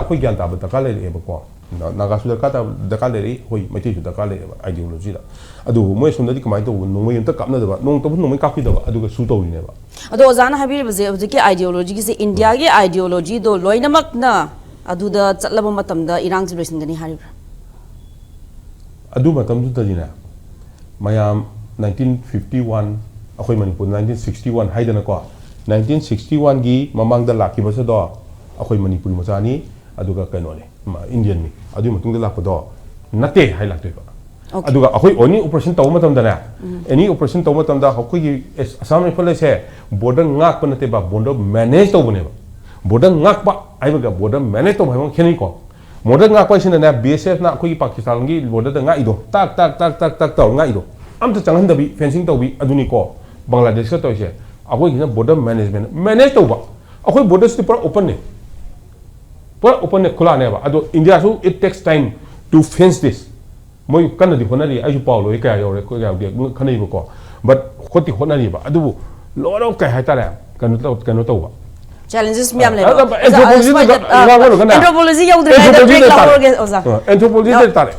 akoi gyan ta ba ta ka le ba ko naga su da ka ta da ka le hoi mai ti su da ka le ba ideology da adu moi sum da di kamai to numoi ta kapna da ba nong to numoi ka phi da ba adu ga su to ni ne ba ado ozana habir ba je ki ideology ki se India gi ideology do loinamak na adu da chatlaba matam da irang celebration gani haribra adu matam du da dina mayam 1951 akoi Manipur 1961 haidana ko 1961 gi mamang da laki basa do ꯑꯩꯈꯣꯏ ꯃꯅꯤꯄꯨꯔꯤ ꯃꯆꯥꯅꯤ ꯑꯗꯨꯒ ꯀꯩꯅꯣꯅꯤ ꯏꯟꯗꯤꯌꯟꯅꯤ ꯑꯗꯨꯒꯤ ꯃꯇꯨꯡꯗ ꯂꯥꯛꯄꯗꯣ ꯅꯠꯇꯦ ꯍꯥꯏ ꯂꯥꯛꯇꯣꯏꯕ ꯑꯗꯨꯒ ꯑꯩꯈꯣꯏ ꯑꯦꯅꯤ ꯑꯣꯄꯔꯦꯁꯟ ꯇꯧꯕ ꯃꯇꯝꯗꯅꯦ ꯑꯦꯅꯤ ꯑꯣꯄꯔꯦꯁꯟ ꯇꯧꯕ ꯃꯇꯝꯗ ꯑꯩꯈꯣꯏꯒꯤ ꯑꯁꯥꯝ ꯔꯥꯏꯐꯜꯁꯦ ꯕꯣꯔꯗꯔ ꯉꯥꯛꯄ ꯅꯠꯇꯦꯕ ꯕꯣꯔꯗꯔ ꯃꯦꯅꯦꯖ ꯇꯧꯕꯅꯦꯕ ꯕꯣꯔꯗꯔ ꯉꯥꯛꯄ ꯍꯥꯏꯕꯒ ꯕꯣꯔꯗꯔ ꯃꯦꯅꯦꯖ ꯇꯧꯕ ꯍꯥꯏꯕ ꯈꯦꯠꯅꯩꯀꯣ ꯕꯣꯔꯗꯔ ꯉꯥꯛꯄ ꯍꯥꯏꯁꯤꯅꯅꯦ BSFꯅ ꯑꯩꯈꯣꯏꯒꯤ ꯄꯥꯀꯤꯁꯇꯥꯟꯒꯤ ꯕꯣꯔꯗꯔꯗ ꯉꯥꯛꯏꯗꯣ ꯇꯥꯛ ꯇꯥꯛ ꯇꯥꯛ ꯇꯥꯛ ꯇꯥꯛ ꯇꯧꯔ ꯉꯥꯛꯏꯗꯣ ꯑꯝꯇ ꯆꯪꯍꯟꯗꯕꯤ ꯐꯦꯟꯁꯤꯡ ꯇꯧꯕꯤ ꯑꯗꯨꯅꯤꯀꯣ ꯕꯪꯒ꯭ꯂꯥꯗꯦꯁꯀ ꯇꯧꯔꯤꯁꯦ ꯑꯩꯈꯣꯏꯒꯤꯅ ꯕꯣꯔꯗꯔ ꯃꯦꯅꯦꯖꯃꯦꯟ ꯃꯦꯅꯦꯖ ꯇꯧꯕ ꯑꯩꯈꯣꯏ ꯕꯣꯔꯗꯔꯁꯤꯗꯤ ꯄꯨꯔꯥ ꯑꯣꯄꯟꯅꯤ pura open khula neba ado India su it takes time to fence this moi kana di honari ai paul oi ka yore ko ya de khanai ko but khoti honari ba adu lot of kai haitara kanu to ba challenges mi am le anthropology anthropology yaudre da break la horge oza anthropology tare